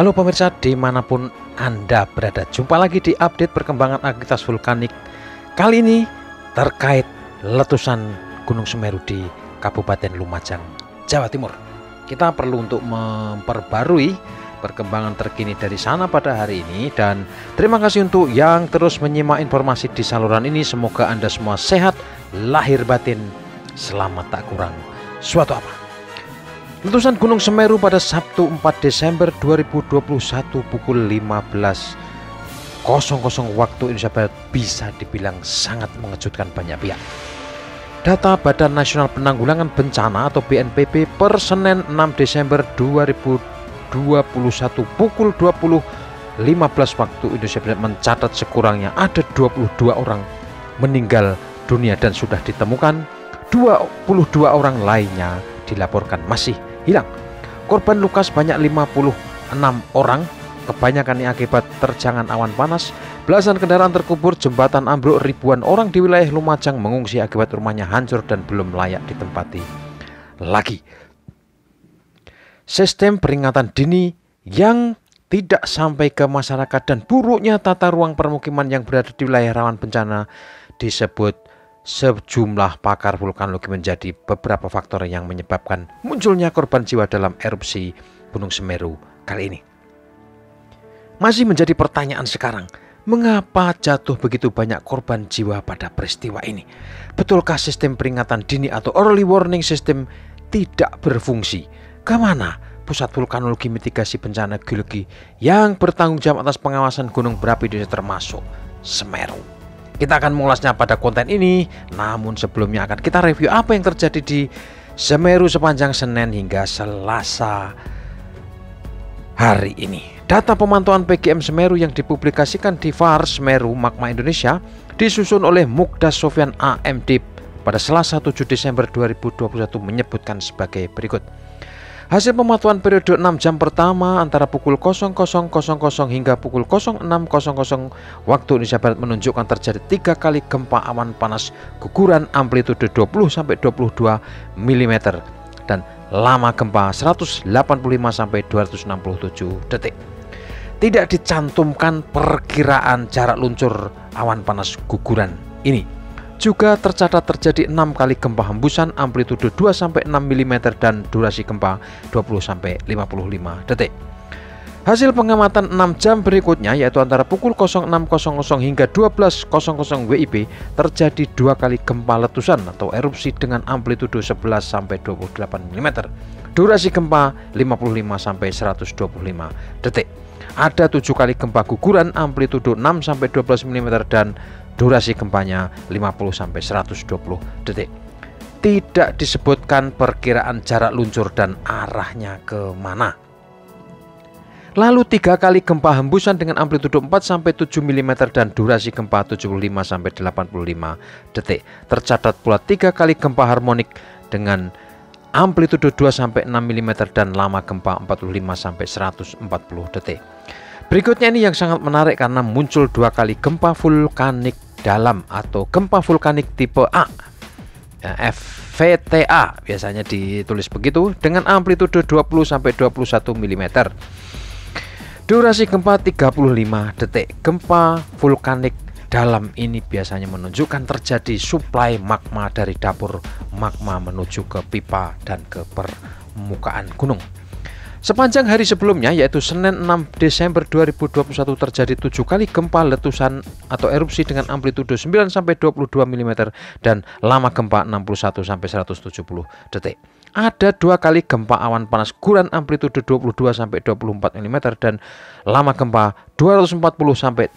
Halo pemirsa dimanapun Anda berada, jumpa lagi di update perkembangan aktivitas vulkanik. Kali ini terkait letusan Gunung Semeru di Kabupaten Lumajang, Jawa Timur. Kita perlu untuk memperbarui perkembangan terkini dari sana pada hari ini. Dan terima kasih untuk yang terus menyimak informasi di saluran ini. Semoga Anda semua sehat, lahir batin, selamat tak kurang suatu apa. Letusan Gunung Semeru pada Sabtu 4 Desember 2021 pukul 15.00 waktu Indonesia Barat bisa dibilang sangat mengejutkan banyak pihak. Data Badan Nasional Penanggulangan Bencana atau BNPB per Senin 6 Desember 2021 pukul 20.15 waktu Indonesia Barat mencatat sekurangnya ada 22 orang meninggal dunia dan sudah ditemukan 22 orang lainnya dilaporkan masih hilang. Korban luka sebanyak 56 orang, kebanyakan akibat terjangan awan panas. Belasan kendaraan terkubur, jembatan ambruk, ribuan orang di wilayah Lumajang mengungsi akibat rumahnya hancur dan belum layak ditempati lagi. Sistem peringatan dini yang tidak sampai ke masyarakat dan buruknya tata ruang permukiman yang berada di wilayah rawan bencana disebut sejumlah pakar vulkanologi menjadi beberapa faktor yang menyebabkan munculnya korban jiwa dalam erupsi Gunung Semeru kali ini. Masih menjadi pertanyaan sekarang, mengapa jatuh begitu banyak korban jiwa pada peristiwa ini? Betulkah sistem peringatan dini atau early warning system tidak berfungsi? Kemana Pusat Vulkanologi Mitigasi Bencana Geologi yang bertanggung jawab atas pengawasan gunung berapi di Indonesia termasuk Semeru? Kita akan mengulasnya pada konten ini, namun sebelumnya akan kita review apa yang terjadi di Semeru sepanjang Senin hingga Selasa hari ini. Data pemantauan PGM Semeru yang dipublikasikan di VAR Semeru Magma Indonesia disusun oleh Mukdas Sofyan AMD pada Selasa 7 Desember 2021 menyebutkan sebagai berikut. Hasil pemantauan periode 6 jam pertama antara pukul 00.00 hingga pukul 06.00 waktu Indonesia Barat menunjukkan terjadi 3 kali gempa awan panas guguran amplitude 20-22 mm dan lama gempa 185-267 detik. Tidak dicantumkan perkiraan jarak luncur awan panas guguran ini. Juga tercatat terjadi 6 kali gempa hembusan amplitude 2-6 mm dan durasi gempa 20-55 detik. Hasil pengamatan 6 jam berikutnya yaitu antara pukul 06.00 hingga 12.00 WIB terjadi 2 kali gempa letusan atau erupsi dengan amplitude 11-28 mm. Durasi gempa 55-125 detik. Ada 7 kali gempa guguran amplitude 6-12 mm dan durasi gempanya 50-120 detik. Tidak disebutkan perkiraan jarak luncur dan arahnya kemana. Lalu 3 kali gempa hembusan dengan amplitude 4-7 mm dan durasi gempa 75-85 detik. Tercatat pula 3 kali gempa harmonik dengan amplitude 2-6 mm dan lama gempa 45-140 detik. Berikutnya ini yang sangat menarik karena muncul 2 kali gempa vulkanik dalam atau gempa vulkanik tipe A, FVTA biasanya ditulis begitu, dengan amplitude 20-21 mm. Durasi gempa 35 detik. Gempa vulkanik dalam ini biasanya menunjukkan terjadi suplai magma dari dapur magma menuju ke pipa dan ke permukaan gunung. Sepanjang hari sebelumnya yaitu Senin 6 Desember 2021 terjadi 7 kali gempa letusan atau erupsi dengan amplitude 9-22 mm dan lama gempa 61-170 detik. Ada 2 kali gempa awan panas guguran amplitude 22-24 mm dan lama gempa 240-380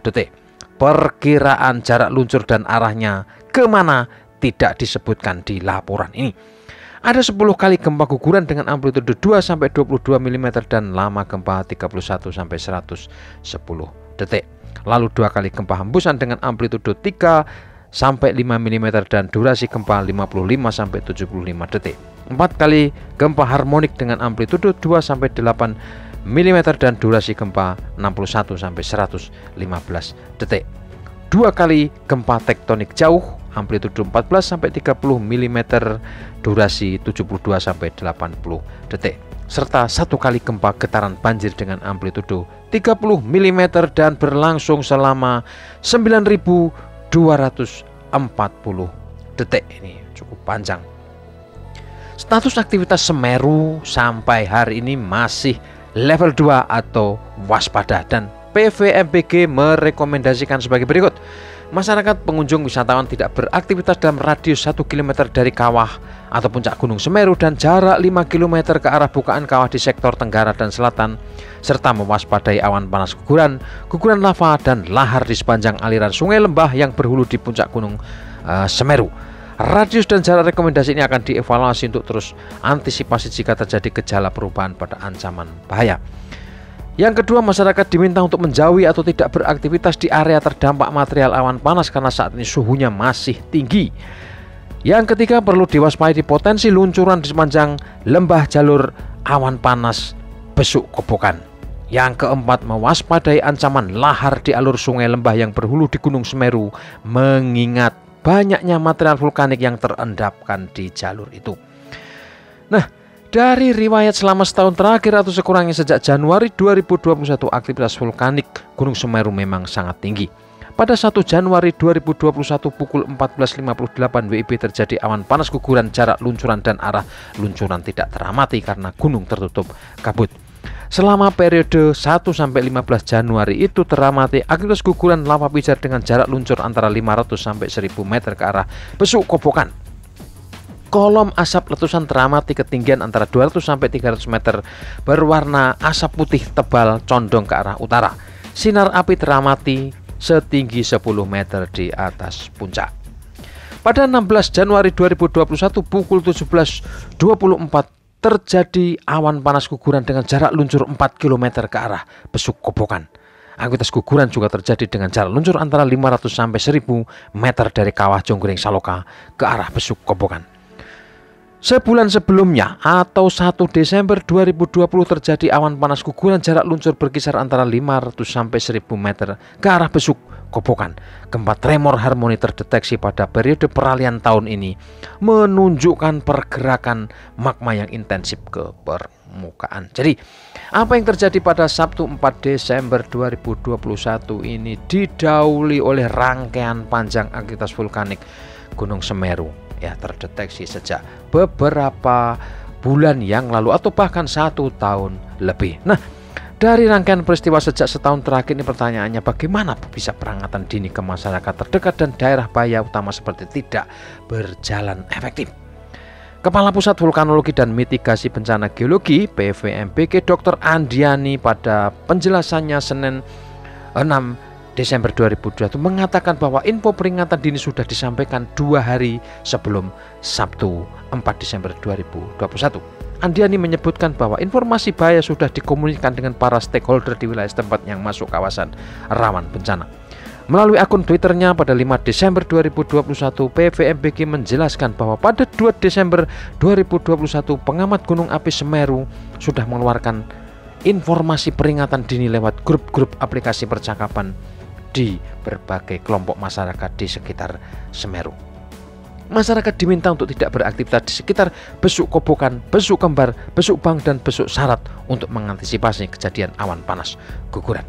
detik. Perkiraan jarak luncur dan arahnya kemana tidak disebutkan di laporan ini. Ada 10 kali gempa guguran dengan amplitude 2-22 mm dan lama gempa 31-110 detik. Lalu 2 kali gempa hembusan dengan amplitude 3-5 mm dan durasi gempa 55-75 detik. 4 kali gempa harmonik dengan amplitude 2-8 mm dan durasi gempa 61-115 detik. 2 kali gempa tektonik jauh amplitude 14-30 mm, durasi 72-80 detik. serta 1 kali gempa getaran banjir dengan amplitudo 30 mm dan berlangsung selama 9.240 detik. Ini cukup panjang. Status aktivitas Semeru sampai hari ini masih level 2 atau waspada, dan PVMBG merekomendasikan sebagai berikut. Masyarakat, pengunjung, wisatawan tidak beraktivitas dalam radius 1 km dari kawah atau puncak Gunung Semeru dan jarak 5 km ke arah bukaan kawah di sektor tenggara dan selatan, serta mewaspadai awan panas guguran, guguran lava, dan lahar di sepanjang aliran sungai lembah yang berhulu di puncak Gunung Semeru. Radius dan jarak rekomendasi ini akan dievaluasi untuk terus antisipasi jika terjadi gejala perubahan pada ancaman bahaya. Yang kedua, masyarakat diminta untuk menjauhi atau tidak beraktivitas di area terdampak material awan panas karena saat ini suhunya masih tinggi. Yang ketiga, perlu diwaspadai potensi luncuran di sepanjang lembah jalur awan panas besuk kobokan. Yang keempat, mewaspadai ancaman lahar di alur sungai lembah yang berhulu di Gunung Semeru mengingat banyaknya material vulkanik yang terendapkan di jalur itu. Nah, dari riwayat selama setahun terakhir atau sekurangnya sejak Januari 2021, aktivitas vulkanik Gunung Semeru memang sangat tinggi. Pada 1 Januari 2021 pukul 14.58 WIB terjadi awan panas guguran, jarak luncuran dan arah luncuran tidak teramati karena gunung tertutup kabut. Selama periode 1-15 Januari itu teramati aktivitas guguran lava pijar dengan jarak luncur antara 500-1.000 meter ke arah besuk kobokan. Kolom asap letusan teramati ketinggian antara 200-300 meter berwarna asap putih tebal condong ke arah utara. Sinar api teramati setinggi 10 meter di atas puncak. Pada 16 Januari 2021 pukul 17.24 terjadi awan panas guguran dengan jarak luncur 4 km ke arah besuk kobokan. Aktivitas guguran juga terjadi dengan jarak luncur antara 500-1.000 meter dari kawah Jonggring Saloka ke arah besuk kobokan. Sebulan sebelumnya atau 1 Desember 2020 terjadi awan panas guguran jarak luncur berkisar antara 500-1.000 meter ke arah besuk kobokan. Gempa tremor harmoni terdeteksi pada periode peralihan tahun ini, menunjukkan pergerakan magma yang intensif ke permukaan. Jadi, apa yang terjadi pada Sabtu 4 Desember 2021 ini didahului oleh rangkaian panjang aktivitas vulkanik Gunung Semeru ya terdeteksi sejak beberapa bulan yang lalu atau bahkan 1 tahun lebih. Nah, dari rangkaian peristiwa sejak setahun terakhir ini pertanyaannya, bagaimana bisa peringatan dini ke masyarakat terdekat dan daerah bahaya utama seperti tidak berjalan efektif? Kepala Pusat Vulkanologi dan Mitigasi Bencana Geologi PVMBG Dr. Andiani pada penjelasannya Senin 6 Desember 2021 mengatakan bahwa info peringatan dini sudah disampaikan 2 hari sebelum Sabtu 4 Desember 2021. Andiani menyebutkan bahwa informasi bahaya sudah dikomunikasikan dengan para stakeholder di wilayah setempat yang masuk kawasan rawan bencana. Melalui akun Twitternya pada 5 Desember 2021, PVMBG menjelaskan bahwa pada 2 Desember 2021 pengamat Gunung Api Semeru sudah mengeluarkan informasi peringatan dini lewat grup-grup aplikasi percakapan di berbagai kelompok masyarakat di sekitar Semeru. Masyarakat diminta untuk tidak beraktivitas di sekitar besuk kobokan, besuk kembar, besuk bang, dan besuk sarat untuk mengantisipasi kejadian awan panas guguran.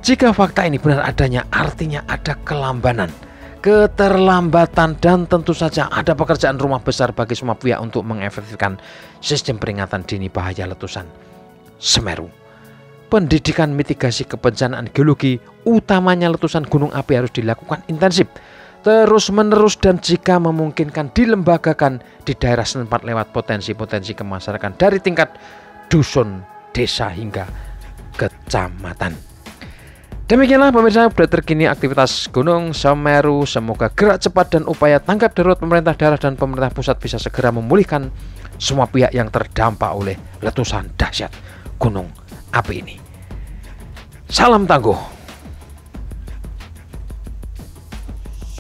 Jika fakta ini benar adanya, artinya ada kelambanan, keterlambatan, dan tentu saja ada pekerjaan rumah besar bagi semua pihak untuk mengefektifkan sistem peringatan dini bahaya letusan Semeru. Pendidikan mitigasi kebencanaan geologi, utamanya letusan gunung api, harus dilakukan intensif, terus-menerus, dan jika memungkinkan dilembagakan di daerah setempat lewat potensi-potensi kemasyarakatan dari tingkat dusun, desa, hingga kecamatan. Demikianlah pemirsa update terkini aktivitas Gunung Semeru. Semoga gerak cepat dan upaya tanggap darurat pemerintah daerah dan pemerintah pusat bisa segera memulihkan semua pihak yang terdampak oleh letusan dahsyat gunung api ini. Salam tangguh.